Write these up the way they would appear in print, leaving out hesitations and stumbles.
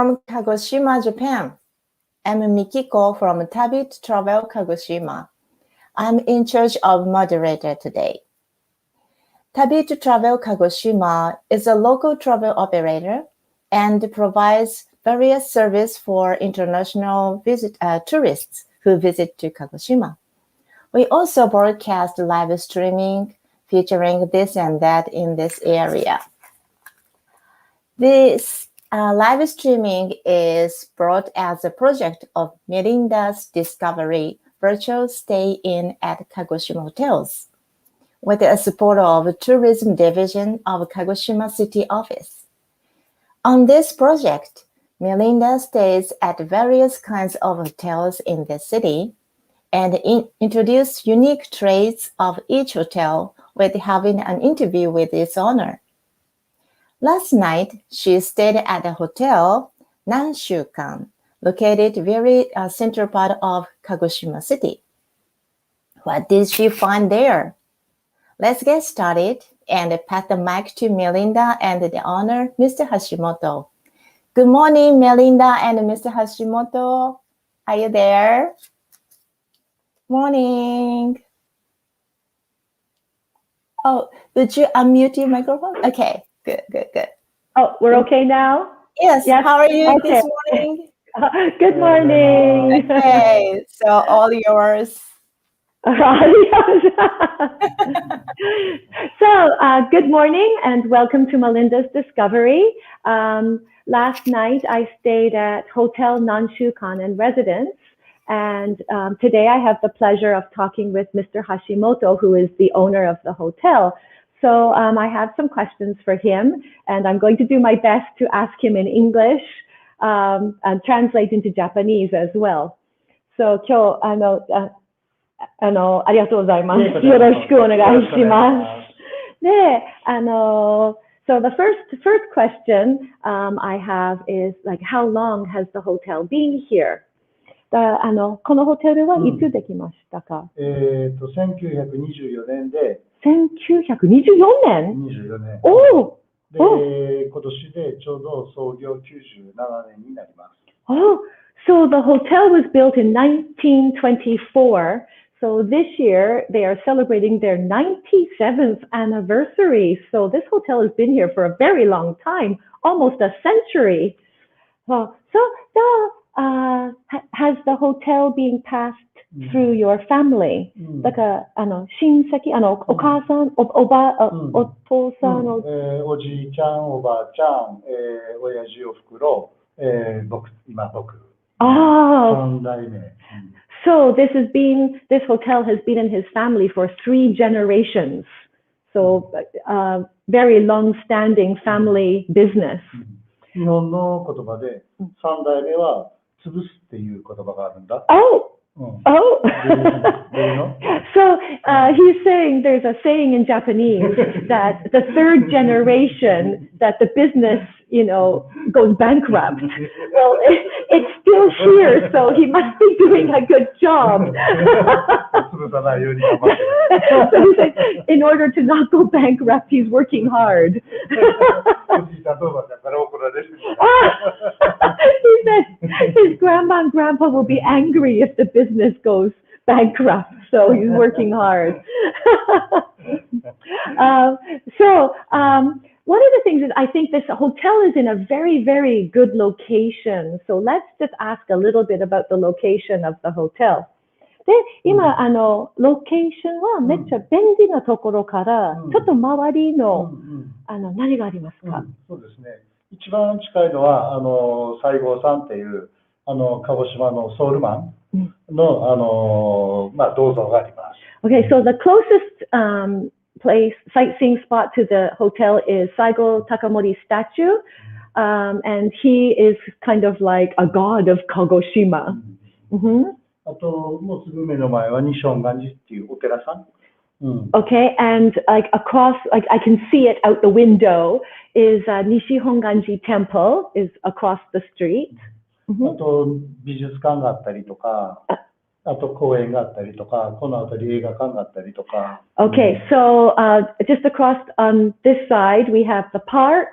From Kagoshima, Japan. I'm Mikiko from Tabit Travel Kagoshima. I'm in charge of moderator today. Tabit Travel Kagoshima is a local travel operator and provides various services for international tourists who visit to Kagoshima. We also broadcast live streaming featuring this and that in this area. This live streaming is brought as a project of Melinda's Discovery Virtual Stay-In at KagoshimaHotels with the support of Tourism Division of Kagoshima City Office. On this project, Melinda stays at various kinds of hotels in the city and introduce unique traits of each hotel with having an interview with its owner. Last night, she stayed at the hotel Nanshukan, located very central part of Kagoshima City. What did she find there? Let's get started and pass the mic to Melinda and the owner, Mr. Hashimoto. Good morning, Melinda and Mr. Hashimoto. Are you there? Morning. Oh, did you unmute your microphone? Okay, good. Oh, we're okay now? Yes. How are you this morning? Good morning. Okay, so all yours. So, good morning and welcome to Melinda's Discovery. Last night I stayed at Hotel Nanshukan in Residence, and today I have the pleasure of talking with Mr. Hashimoto, who is the owner of the hotel. So I have some questions for him, and I'm going to do my best to ask him in English and translate into Japanese as well. So 今日ありがとうございます。よろしくお願いします。で、So the first question I have is like, how long has the hotel been here? このホテルはいつできましたか1924年で。1924年 ?24 年。おで、今年でちょうど創業97年になります。Oh, so the hotel was built in 1924. So this year they are celebrating their 97th anniversary. So this hotel has been here for a very long time, almost a century. Has the hotel been passed through your family? だから親戚お母さん、お父さんのおじいちゃん、おばあちゃん、親父、おふくろ、僕。3代目。So this hotel has been in his family for 3 generations. So very long-standing family business. 日本の言葉で3代目は潰すっていう言葉があるんだ。Oh, so he's saying there's a saying in Japanese that the 3rd generation that the business, goes bankrupt. Well, it's still here, so he must be doing a good job. So he said, in order to not go bankrupt, he's working hard. He said his grandma and grandpa will be angry if the business goes bankrupt, so he's working hard. One of the things is I think this hotel is in a very, very good location. So let's just ask a little bit about the location of the hotel. で、今、ロケーションはめっちゃ便利なところから、ちょっと周りの、何がありますか？そうですね。一番近いのは、西郷さんっていう、鹿児島のソウルマンの、銅像があります。Okay, so the closest sightseeing spot to the hotel is Saigo Takamori's statue, and he is kind of like a god of Kagoshima. あと、もうすぐ目の前は西本願寺っていうお寺さん。Okay, and like across, like I can see it out the window, is Nishi Honganji Temple is across the street. あと、美術館があったりとか。あと公園があったりとか、この辺り映画館があったりとか。Okay, so just across on this side we have the park.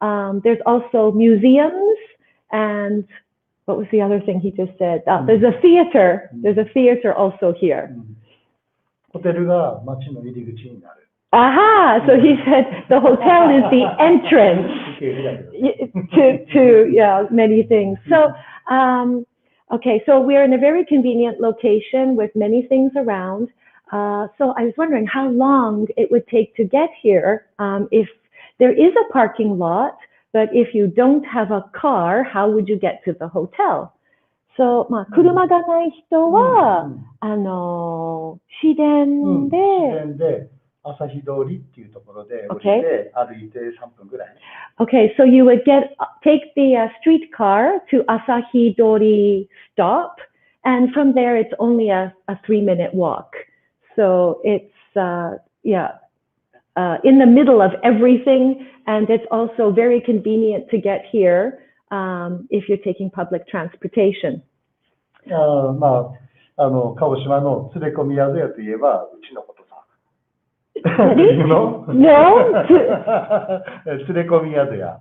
There's also museums and what was the other thing he just said? There's a theater. There's a theater also here. ホテルが街の入り口になる。Aha! So he said the hotel is the entrance to many things. So, okay, so we're in a very convenient location with many things around. So I was wondering how long it would take to get here. If there is a parking lot, but if you don't have a car, how would you get to the hotel? So, 車がない人は、市電で、朝日通りっていうところで降りて、歩いて3分ぐらい。Okay, so you would take the streetcar to Asahi Dori stop, and from there it's only a 3-minute walk. So it's in the middle of everything, and it's also very convenient to get here if you're taking public transportation. 鹿児島の連れ込み宿屋といえばうちのことさ。No. 連れ込み宿屋。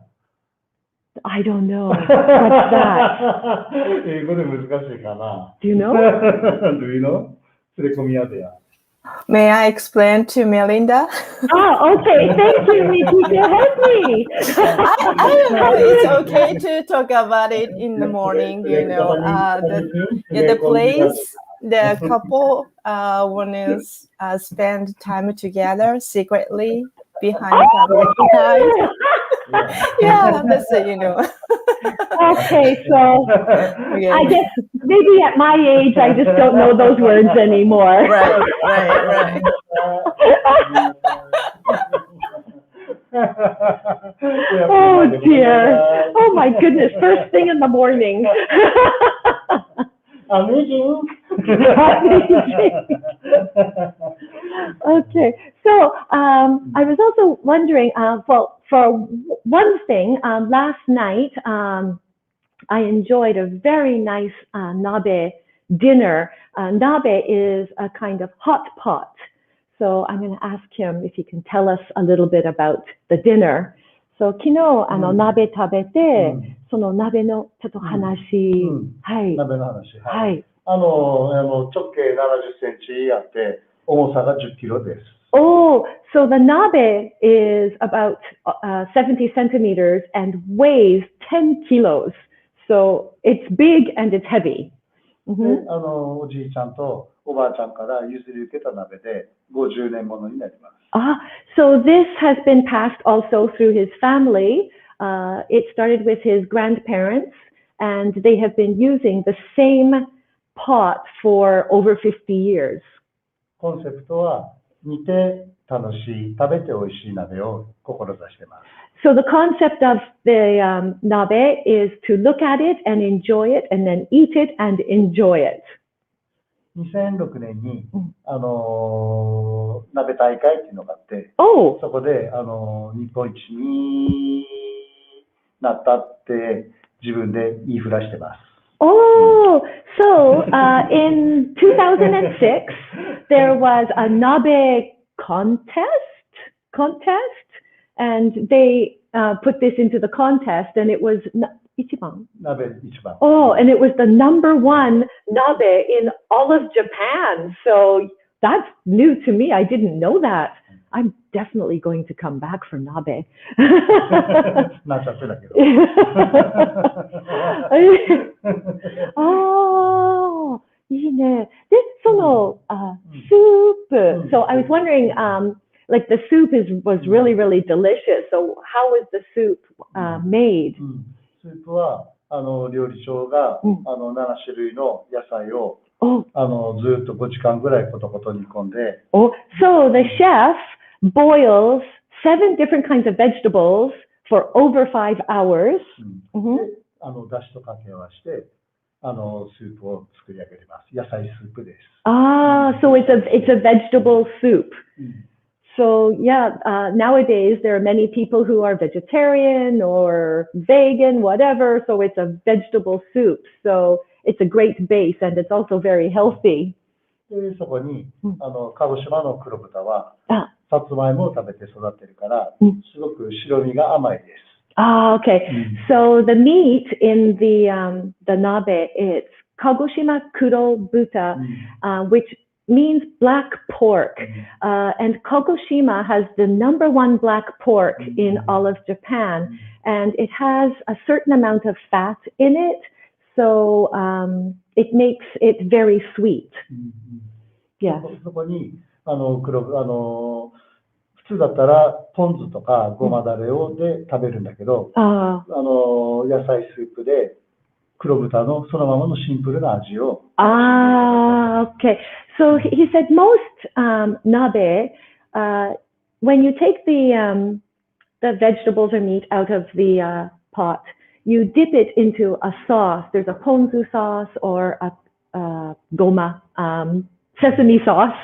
I don't know. What's that? 英語で難しいかな。Do you know? Do you know? 連れ込み宿屋。May I explain to Melinda? Okay. Thank you, Miki. Help me. I don't know. It's okay to talk about it in the morning. You know, the place, the couple want to spend time together secretly behind public time. Yeah, that's it. You know. Okay, so I guess maybe at my age, I just don't know those words anymore. Right. Oh dear. Oh my goodness. First thing in the morning. Amazing. Okay. So I was also wondering, for one thing, last night I enjoyed a very nice nabe dinner. Nabe is a kind of hot pot. So I'm going to ask him if he can tell us a little bit about the dinner. So 昨日鍋食べて、その鍋のちょっと話、はい。鍋の話。はい。直径70センチあって、重さが10キロです。Oh, so the nabe is about 70 centimeters and weighs 10 kilos. So it's big and it's heavy. おじいちゃんとおばあちゃんから譲り受けた鍋で50年ものになります。So this has been passed also through his family. It started with his grandparents, and they have been using the same pot for over 50 years. コンセプトは煮て楽しい、食べて美味しい鍋を志しています。So the concept of the nabe is to look at it and enjoy it, and then eat it and enjoy it. 2006年に鍋大会っていうのがあって、そこで日本一になったって自分で言いふらしてます。Oh, so in 2006 there was a nabe contest, and they put this into the contest, and it was ichiban. Nabe ichiban. Oh, and it was the #1 nabe in all of Japan. So that's new to me. I didn't know that. I'm definitely going to come back for nabe. なっちゃってだけど。いいね。で、そのスープ。So I was wondering, like the soup was really, really delicious. So how was the soup made? スープは料理長が7種類の野菜をずっと5時間ぐらいコトコト煮込んで。So the chef boils 7 different kinds of vegetables for over 5 hours. だしと掛け合わせてスープを作り上げてます。野菜スープです。So it's a vegetable soup. So yeah, nowadays there are many people who are vegetarian or vegan, whatever. So it's a vegetable soup. So it's a great base, and it's also very healthy. でそこに鹿児島の黒豚はさつまいもを食べて育ってるからすごく白身が甘いです。Ah, okay. So the meat in the nabe, it's Kagoshima Kurobuta, which means black pork. And Kagoshima has the #1 black pork in all of Japan. And it has a certain amount of fat in it. So it makes it very sweet. Yeah. そこに普通だったらポン酢とかごまだれをで食べるんだけど、野菜スープで黒豚のそのままのシンプルな味を。Okay. So he said most nabe, when you take the vegetables or meat out of the pot, you dip it into a sauce. There's a ponzu sauce or a goma, sesame sauce.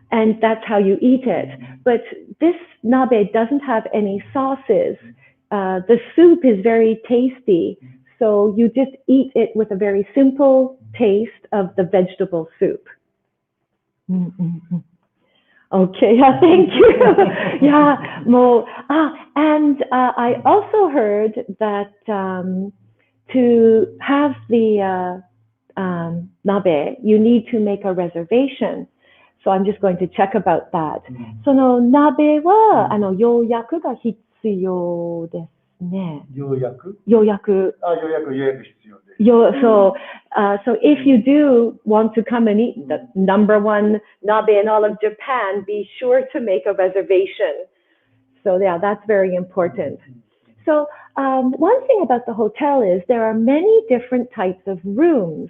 And that's how you eat it. But this nabe doesn't have any sauces. The soup is very tasty. So you just eat it with a very simple taste of the vegetable soup. Okay, yeah, thank you. Yeah, and I also heard that to have the nabe, you need to make a reservation. So I'm just going to check about that. その鍋は予約が必要ですね。予約必要です。So if you do want to come and eat the #1 nabe in all of Japan, be sure to make a reservation. So yeah, that's very important. So one thing about the hotel is there are many different types of rooms.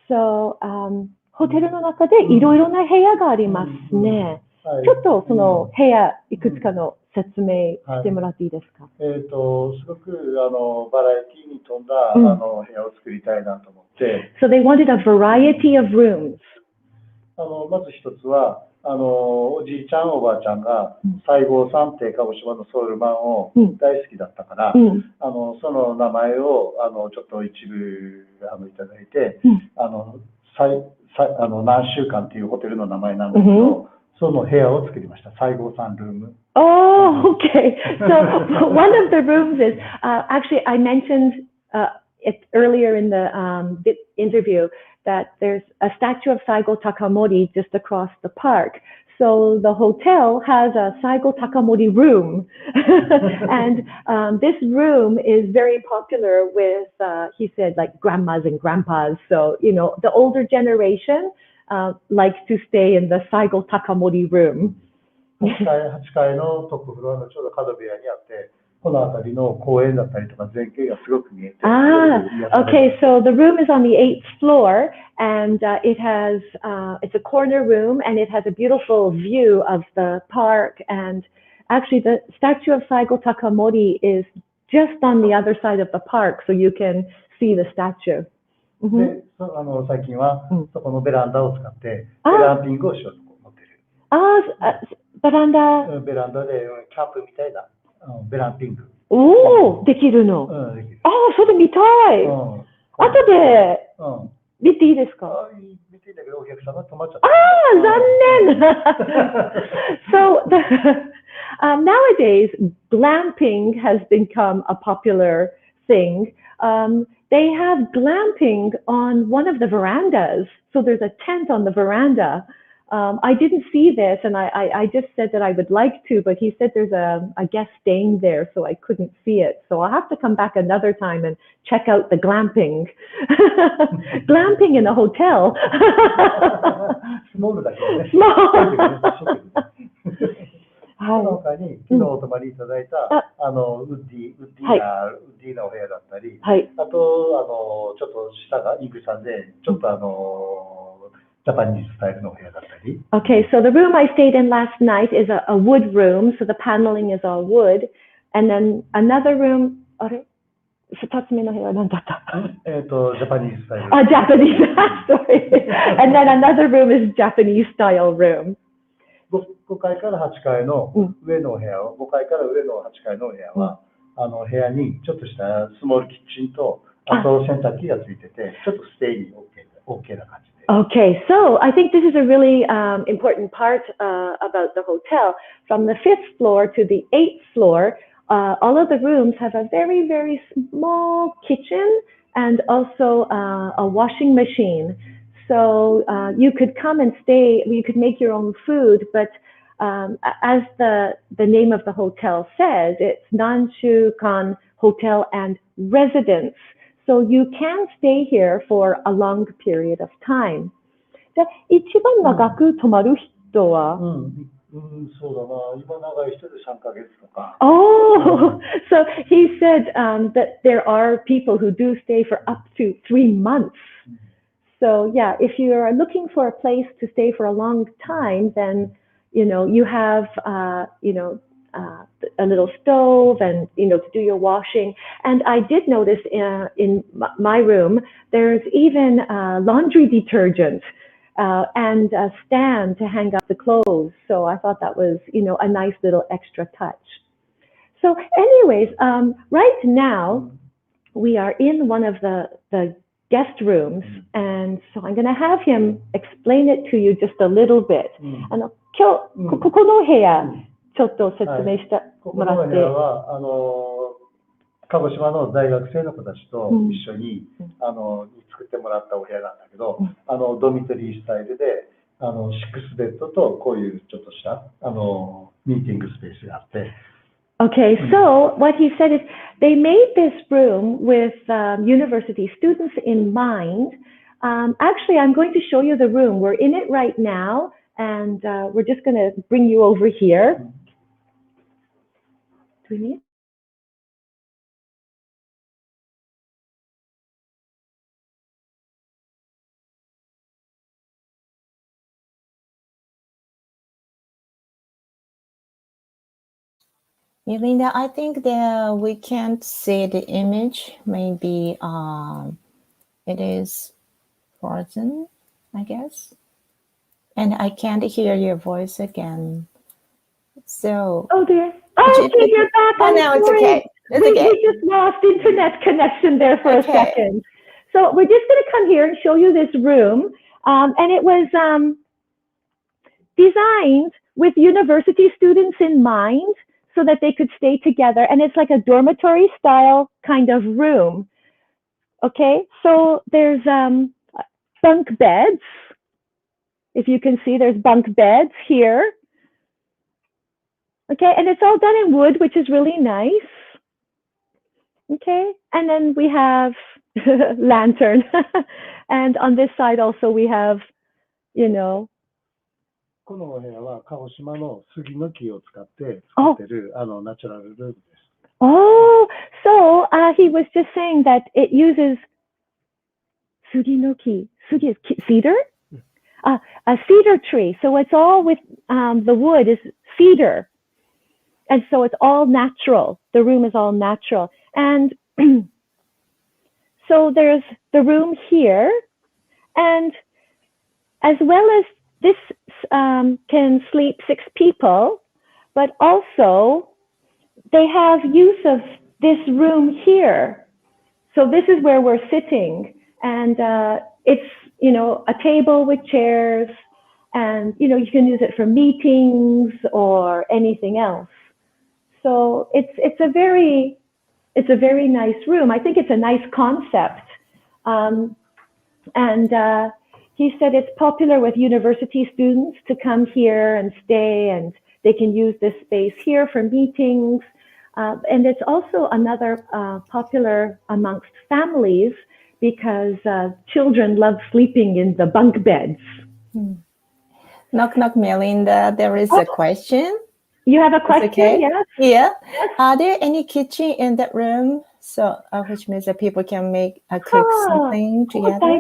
So ホテルの中でいろいろな部屋がありますね。ちょっとその部屋いくつかの説明してもらっていいですか。すごくバラエティに富んだ部屋を作りたいなと思って。So they wanted a variety of rooms. まず一つはおじいちゃんおばあちゃんが西郷さんって鹿児島のソウルマンを大好きだったから、その名前をちょっと一部いただいて、南洲館っていうホテルの名前なんですけど、その部屋を作りました。西郷さんルーム。Oh, okay. So one of the rooms is actually I mentioned it earlier in the interview that there's a statue of Saigo Takamori just across the park. So the hotel has a Saigo Takamori room. And this room is very popular with, he said, like grandmas and grandpas. So, you know, the older generation likes to stay in the Saigo Takamori room. 8階のトップフロアのちょうど角部屋にあって、この辺りの公園だったりとか全景がすごく見えて。Okay, so the room is on the 8th floor and it has, it's a corner room and it has a beautiful view of the park, and actually the statue of Saigo Takamori is just on the other side of the park, so you can see the statue. で、最近はそこのベランダを使ってベランピングをしようと思ってる。ベランダでキャンプみたいなベランピング。おお、できるの。できる。それ見たい。後で見ていいですか？見ていいんだけど、お客さんが止まっちゃった。残念。So nowadays, glamping has become a popular thing. They have glamping on one of the verandas. So there's a tent on the veranda. I didn't see this, and I just said that I would like to, but he said there's a guest staying there, so I couldn't see it. So I'll have to come back another time and check out the glamping. Glamping in a hotel. Small だけどね。その他に昨日お泊まりいただいたウッディなお部屋だったり、あとちょっと下がインクさんでちょっとJapanese styleの部屋だったり。Okay, so the room I stayed in last night is a wood room, so the paneling is all wood, and then another room. あれ、2つ目の部屋は何だった？Japanese style. Japanese. Sorry. And then another room is Japanese style room. 5階から8階の上のお部屋を、5階から上の8階のお部屋は、部屋にちょっとしたスモールキッチンと、あと洗濯機がついてて、ちょっとステイに OK な感じ。Okay, so I think this is a really important part about the hotel. From the 5th floor to the 8th floor all of the rooms have a very, very small kitchen and also a washing machine. So you could come and stay, you could make your own food, but as the name of the hotel says, it's Nanshukan Hotel and Residence. So you can stay here for a long period of time. で、一番長く泊まる人は、そうだな、今長い人で3ヶ月とか。Oh, so he said that there are people who do stay for up to 3 months. So yeah, if you are looking for a place to stay for a long time, then you have a little stove and to do your washing. And I did notice in my room there's even laundry detergent and a stand to hang up the clothes. So I thought that was a nice little extra touch. So anyways, right now we are in one of the guest rooms, and so I'm going to have him explain it to you just a little bit. 今日ここの部屋ちょっと説明してもらって。ここの部屋は鹿児島の大学生の子たちと一緒に作ってもらったお部屋なんだけど、ドミトリースタイルで6ベッドとこういうちょっとしたミーティングスペースがあって。Okay, so what he said is they made this room with university students in mind. Actually, I'm going to show you the room. We're in it right now, and we're just going to bring you over here. Do we need? Melinda, I think that we can't see the image. Maybe it is frozen, I guess. And I can't hear your voice again. So. Oh dear. Oh, okay, you're back. Oh, no, it's okay. It's okay. We just lost internet connection there for a second. So we're just going to come here and show you this room. And it was designed with university students in mind, so that they could stay together. And it's like a dormitory style kind of room. Okay, so there's bunk beds. If you can see, there's bunk beds here. Okay, and it's all done in wood, which is really nice. Okay, and then we have lantern. And on this side also we have, このお部屋は鹿児島の杉の木を使って作ってるナチュラルルームです。Oh, so he was just saying that it uses 杉の木. Sugi is cedar? A cedar tree. So it's all with the wood is cedar. And so it's all natural. The room is all natural. And so there's the room here. And as well as this can sleep 6 people, but also they have use of this room here. So this is where we're sitting, and it's a table with chairs, and you can use it for meetings or anything else. So it's a very nice room. I think it's a nice concept, and he said it's popular with university students to come here and stay, and they can use this space here for meetings. And it's also another popular amongst families because children love sleeping in the bunk beds. Knock, knock, Melinda. There is a question. You have a question? Okay. Yes. Yeah. Are there any kitchen in that room? So, which means that people can cook something together.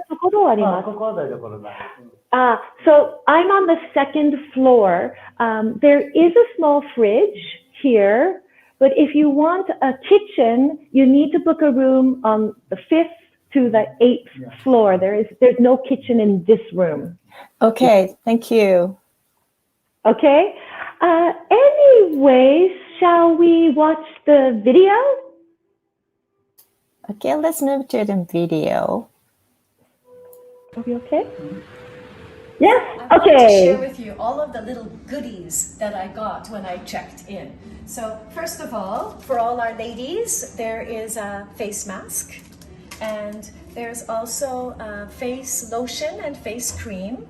So I'm on the 2nd floor. There is a small fridge here, but if you want a kitchen, you need to book a room on the 5th to the 8th floor. There's no kitchen in this room. Okay, thank you. Okay. Anyways, shall we watch the video? Okay, let's move to the video. Are we okay? Yes. I want to share Okay. with you all of the little goodies that I got when I checked in. So first of all, for all our ladies, there is a face mask, and there's also a face lotion and face cream.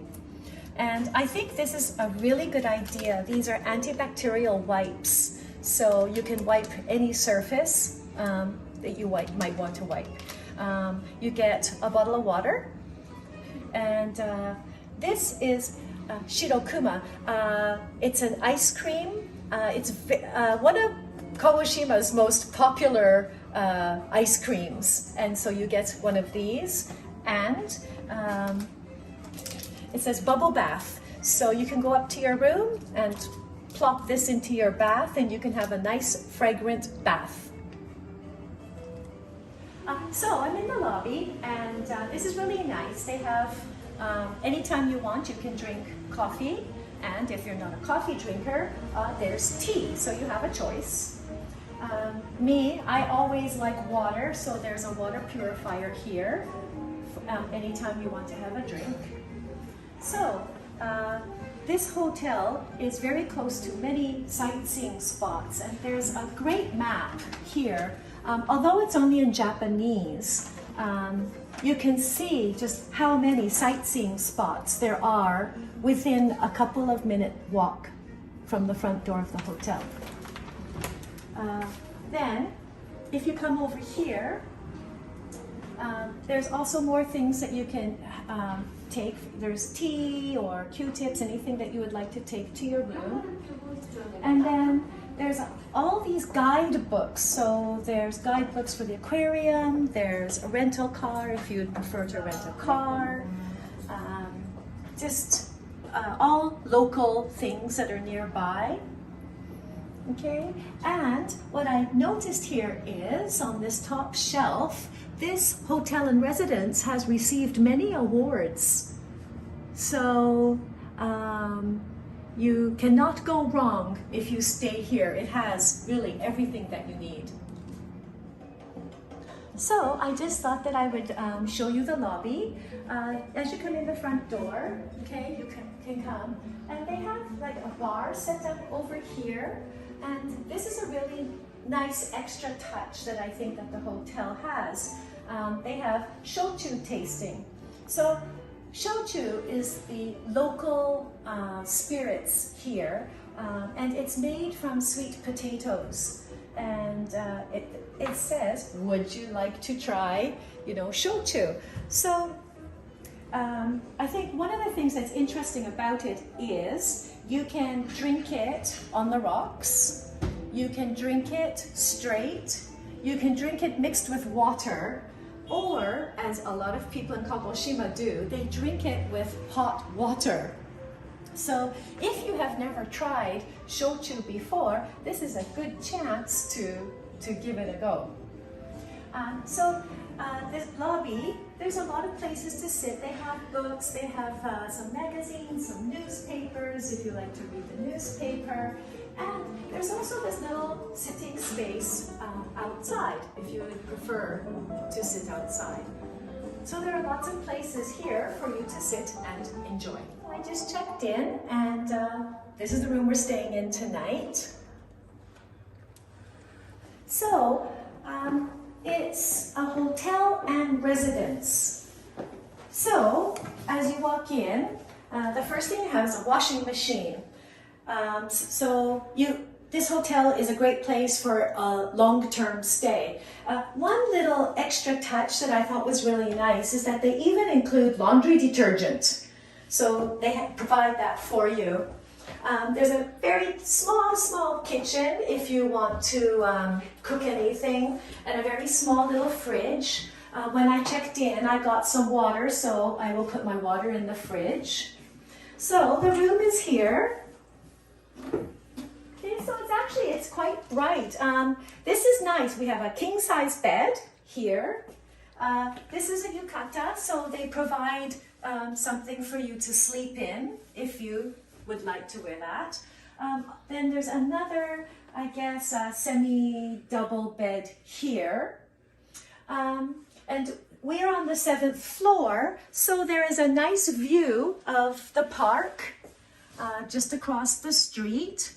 And I think this is a really good idea. These are antibacterial wipes, so you can wipe any surface that you might want to wipe. You get a bottle of water, and this is Kurokuma. It's an ice cream. It's one of Kagoshima's most popular ice creams, and so you get one of these, and it says bubble bath. So you can go up to your room and plop this into your bath, and you can have a nice fragrant bath. So I'm in the lobby, and this is really nice. They have, anytime you want, you can drink coffee. And if you're not a coffee drinker, there's tea, so you have a choice. Me, I always like water, so there's a water purifier here, anytime you want to have a drink. So, this hotel is very close to many sightseeing spots, and there's a great map here. Although it's only in Japanese, you can see just how many sightseeing spots there are within a couple of minute walk from the front door of the hotel. Then, if you come over here, there's also more things that you can take. There's tea or Q-tips, anything that you would like to take to your room. And then there's all these guidebooks. So there's guidebooks for the aquarium, there's a rental car if you'd prefer to rent a car, just all local things that are nearby. Okay, and what I noticed here is on this top shelf, this hotel and residence has received many awards. So you cannot go wrong if you stay here. It has really everything that you need. So I just thought that I would show you the lobby. As you come in the front door, okay, you can come. And they have like a bar set up over here. And this is a really nice extra touch that I think that the hotel has. They have shochu tasting. So shochu is the local spirits here, and it's made from sweet potatoes. And it says, would you like to try, shochu? So I think one of the things that's interesting about it is you can drink it on the rocks, you can drink it straight, you can drink it mixed with water, or as a lot of people in Kagoshima do, they drink it with hot water. So if you have never tried shochu before, this is a good chance to give it a go. This lobby, there's a lot of places to sit. They have books, they have some magazines, some newspapers if you like to read the newspaper. And there's also this little sitting space outside if you would prefer to sit outside. So there are lots of places here for you to sit and enjoy. I just checked in, and this is the room we're staying in tonight. So, it's a hotel and residence. So, as you walk in, the first thing you have is a washing machine. This hotel is a great place for a long-term stay. One little extra touch that I thought was really nice is that they even include laundry detergent. So they provide that for you. There's a very small kitchen if you want to cook anything, and a very small little fridge. When I checked in, I got some water, so I will put my water in the fridge. So the room is here. Okay, so it's quite bright. This is nice. We have a king-size bed here. This is a yukata, so they provide something for you to sleep in if you would like to wear that. Then there's another, I guess, semi-double bed here. And we're on the 7th floor, so there is a nice view of the park just across the street.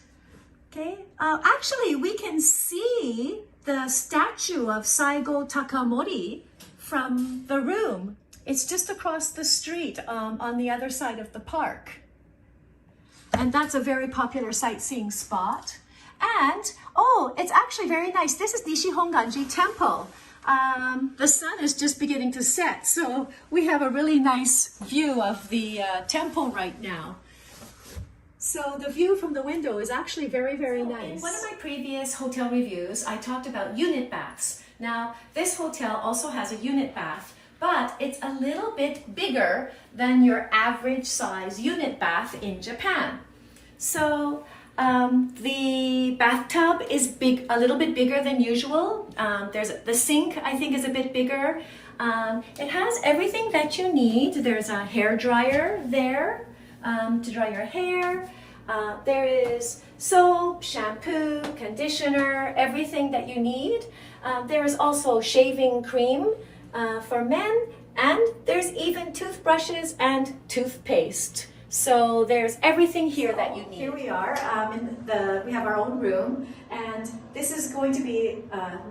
Okay, actually, we can see the statue of Saigo Takamori from the room. It's just across the street on the other side of the park. And that's a very popular sightseeing spot. And, oh, it's actually very nice. This is Nishihonganji Temple. The sun is just beginning to set, so we have a really nice view of the temple right now. So the view from the window is actually very, very nice. In one of my previous hotel reviews, I talked about unit baths. Now, this hotel also has a unit bath, but it's a little bit bigger than your average size unit bath in Japan. So the bathtub is big, a little bit bigger than usual. The sink, I think, is a bit bigger. It has everything that you need. There's a hair dryer there to dry your hair. There is soap, shampoo, conditioner, everything that you need. There is also shaving cream for men, and there's even toothbrushes and toothpaste. So there's everything here that you need. Here we are, we have our own room, and this is going to be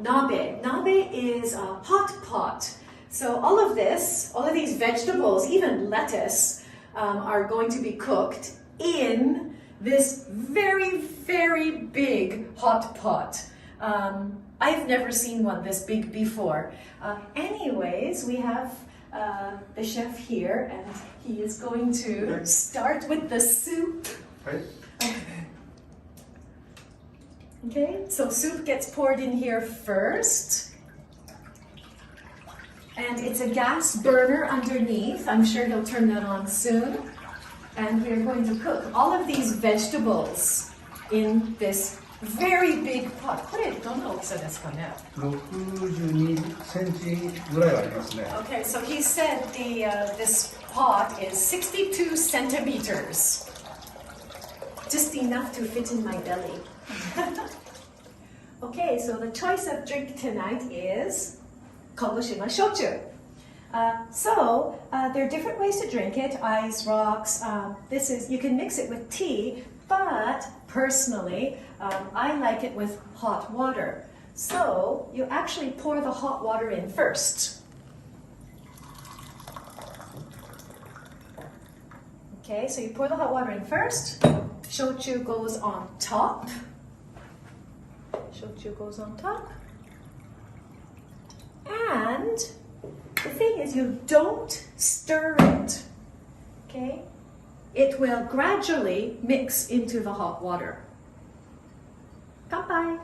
nabe. Nabe is a hot pot. So all of these vegetables, even lettuce, are going to be cooked in this very, very big hot pot. I've never seen one this big before. Anyways, we have the chef here, and he is going to start with the soup. Okay, so soup gets poured in here first. And it's a gas burner underneath. I'm sure he'll turn that on soon. And we're going to cook all of these vegetables in this very big pot. これどんな大きさですかね? 62センチぐらいはありますね。 Okay, so he said this pot is 62 centimeters. Just enough to fit in my belly. Okay, so the choice of drink tonight is Kagoshima shochu. There are different ways to drink it. Ice, rocks. You can mix it with tea, but personally, I like it with hot water. So you actually pour the hot water in first. Okay, so you pour the hot water in first. Shochu goes on top. Shochu goes on top. And the thing is, you don't stir it. Okay? It will gradually mix into the hot water. Kanpai!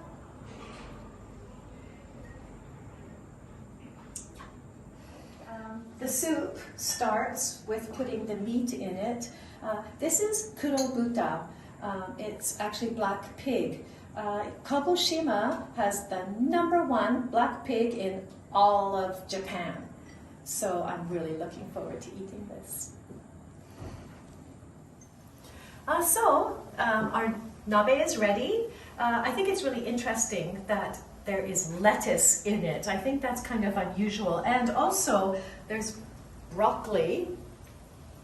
The soup starts with putting the meat in it. This is kurobuta. It's actually black pig. Kagoshima has the #1 black pig in all of Japan. So I'm really looking forward to eating this. Our nabe is ready. I think it's really interesting that there is lettuce in it. I think that's kind of unusual. And also, there's broccoli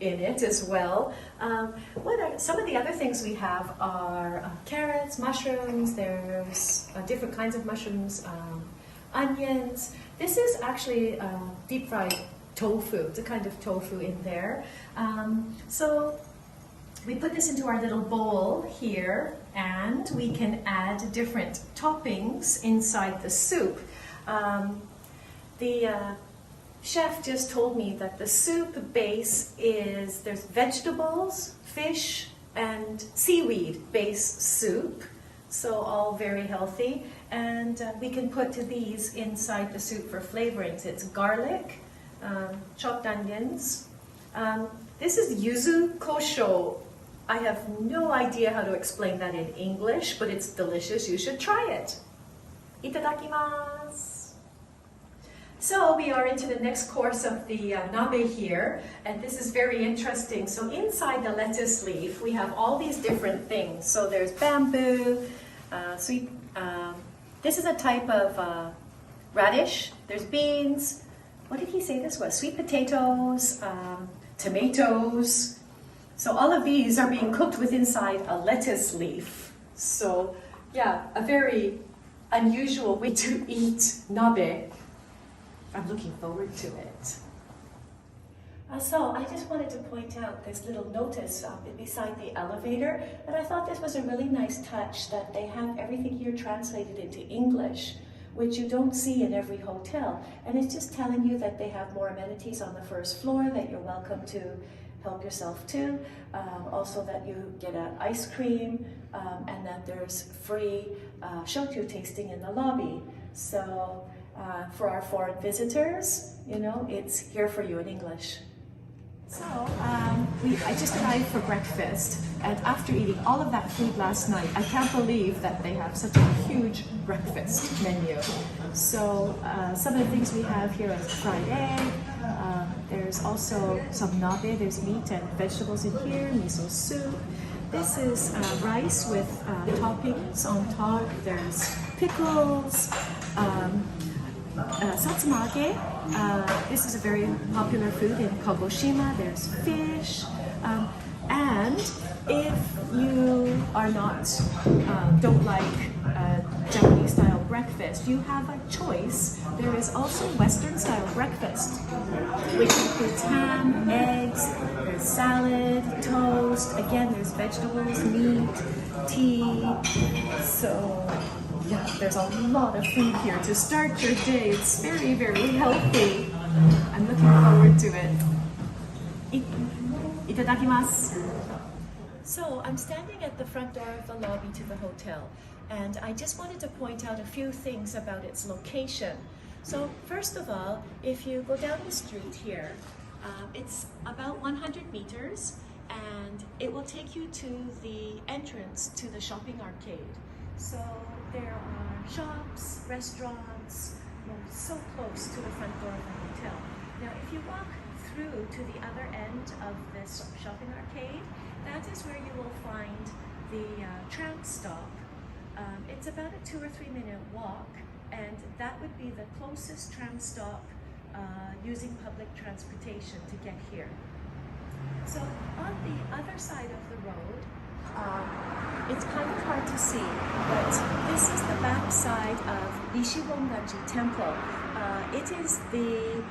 in it as well. Some of the other things we have are carrots, mushrooms, there's different kinds of mushrooms, onions. This is actually deep fried tofu. It's a kind of tofu in there. So we put this into our little bowl here, and we can add different toppings inside the soup. The chef just told me that the soup base there's vegetables, fish, and seaweed base soup. So all very healthy. And we can put these inside the soup for flavorings. It's garlic, chopped onions. This is yuzu kosho. I have no idea how to explain that in English, but it's delicious. You should try it. Itadakimasu. So we are into the next course of the nabe here, and this is very interesting. So inside the lettuce leaf, we have all these different things. So there's bamboo, this is a type of radish. There's beans, what did he say this was? Sweet potatoes, tomatoes. So all of these are being cooked with inside a lettuce leaf. So yeah, a very unusual way to eat nabe. I'm looking forward to it. So I just wanted to point out this little notice beside the elevator, and I thought this was a really nice touch that they have everything here translated into English, which you don't see in every hotel. And it's just telling you that they have more amenities on the first floor that you're welcome to help yourself to. Also that you get an ice cream and that there's free shochu tasting in the lobby. So for our foreign visitors, you know, it's here for you in English. So I just arrived for breakfast, and after eating all of that food last night, I can't believe that they have such a huge breakfast menu. So some of the things we have here is fried egg. There's also some nabe. There's meat and vegetables in here. Miso soup. This is rice with toppings on top. There's pickles. Satsumage, this is a very popular food in Kagoshima. There's fish, and if you are not, don't like Japanese style breakfast, you have a choice. There is also Western style breakfast, which includes ham, eggs, there's salad, toast, again there's vegetables, meat, tea, so yeah, there's a lot of food here to start your day. It's very, very healthy. I'm looking forward to it. Itadakimasu. So I'm standing at the front door of the lobby to the hotel, and I just wanted to point out a few things about its location. So first of all, if you go down the street here, it's about 100 meters, and it will take you to the entrance to the shopping arcade. So there are shops, restaurants, so close to the front door of the hotel. Now if you walk through to the other end of this shopping arcade, that is where you will find the tram stop. It's about a 2 or 3 minute walk, and that would be the closest tram stop using public transportation to get here. So on the other side of the road, it's kind of hard to see, but this is the back side of Nishibonganji Temple. It is the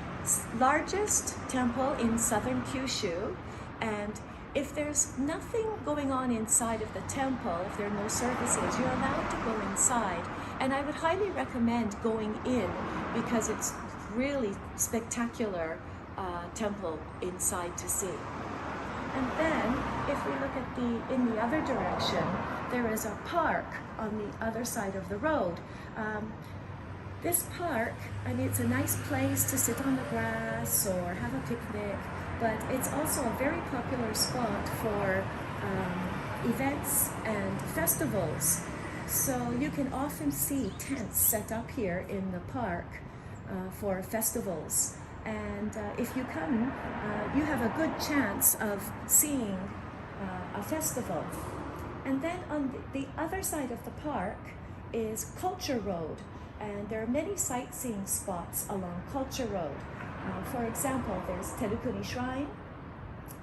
largest temple in southern Kyushu, and if there's nothing going on inside of the temple, if there are no services, you're allowed to go inside. And I would highly recommend going in because it's really spectacular temple inside to see. And then, if we look at in the other direction, there is a park on the other side of the road. This park, I mean, it's a nice place to sit on the grass or have a picnic, but it's also a very popular spot for events and festivals. So you can often see tents set up here in the park for festivals. And if you come, you have a good chance of seeing a festival. And then on the other side of the park is Culture Road, and there are many sightseeing spots along Culture Road. For example, there's Terukuni Shrine,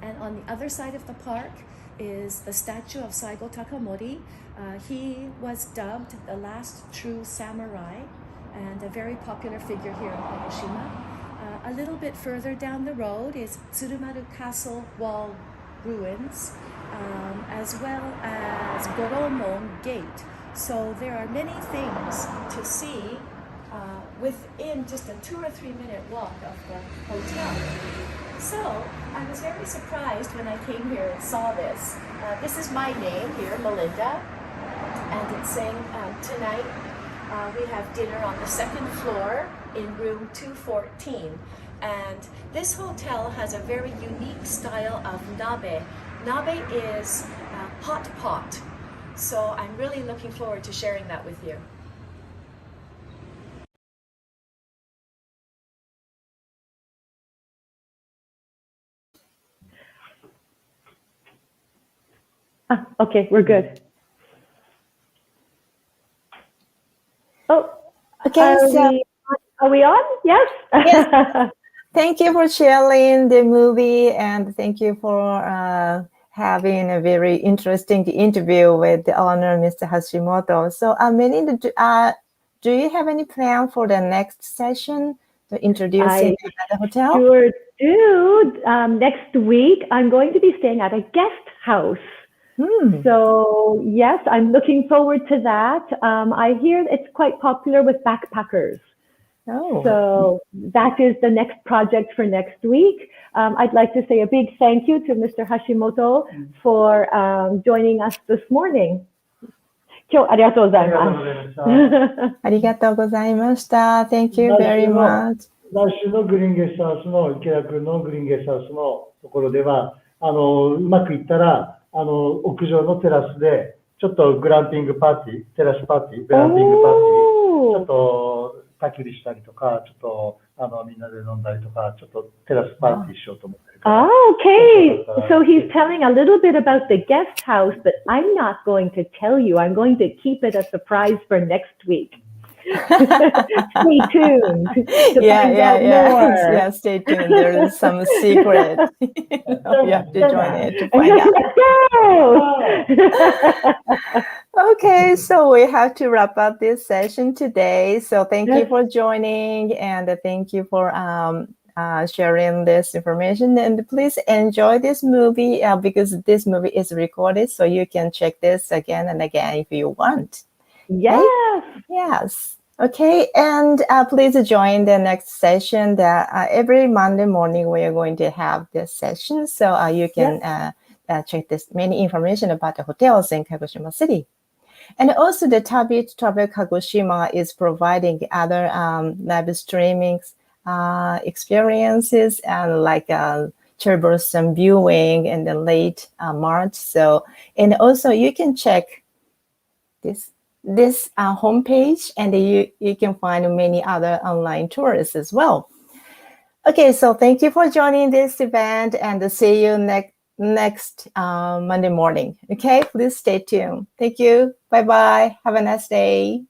and on the other side of the park is the statue of Saigo Takamori. He was dubbed the last true samurai and a very popular figure here in Kagoshima. A little bit further down the road is Tsurumaru Castle Wall Ruins, as well as Goromon Gate. So there are many things to see within just a 2 or 3 minute walk of the hotel. So I was very surprised when I came here and saw this. This is my name here, Melinda, and it's saying tonight we have dinner on the second floor in room 214. And this hotel has a very unique style of nabe. Nabe is hot pot. So I'm really looking forward to sharing that with you. Okay, we're good. Oh, Okay, so are we on? Yes. yes, Thank you for sharing the movie, and thank you for having a very interesting interview with the owner, Mr. Hashimoto. So, Melinda, do you have any plan for the next session to introduce you at the hotel? Sure do. Next week, I'm going to be staying at a guest house. So yes, I'm looking forward to that. I hear it's quite popular with backpackers. So that is the next project for next week. I'd like to say a big thank you to Mr. Hashimoto for joining us this morning. 今日ありがとうございます。ありがとうございました。Thank you very much. 来週のグリーンゲストハウスの池田君のグリーンゲストハウスのところでは、うまくいったら、屋上のテラスで、ちょっとグランピングパーティー、テラスパーティー、グランピングパーティー、ちょっと焚き火したりとか、ちょっとみんなで飲んだりとか、ちょっとテラスパーティーしようと思ってるから。Okay. So he's telling a little bit about the guest house, but I'm not going to tell you. I'm going to keep it a surprise for next week. Stay tuned to find out more. Yeah, stay tuned. There is some secret. You have to join it to find out. Okay, so we have to wrap up this session today. So thank you for joining, and thank you for sharing this information. And please enjoy this movie because this movie is recorded, so you can check this again and again if you want. Yes. Okay? Yes. Okay, and please join the next session. That every Monday morning we are going to have this session, so you can check this many information about the hotels in Kagoshima City. And also the Travel Kagoshima is providing other live streaming experiences and like troublesome viewing in the late March. So, and also you can check this homepage, and you can find many other online tours as well. Okay, so thank you for joining this event, and see you next Monday morning. Okay, please stay tuned. Thank you. Bye-bye. Have a nice day.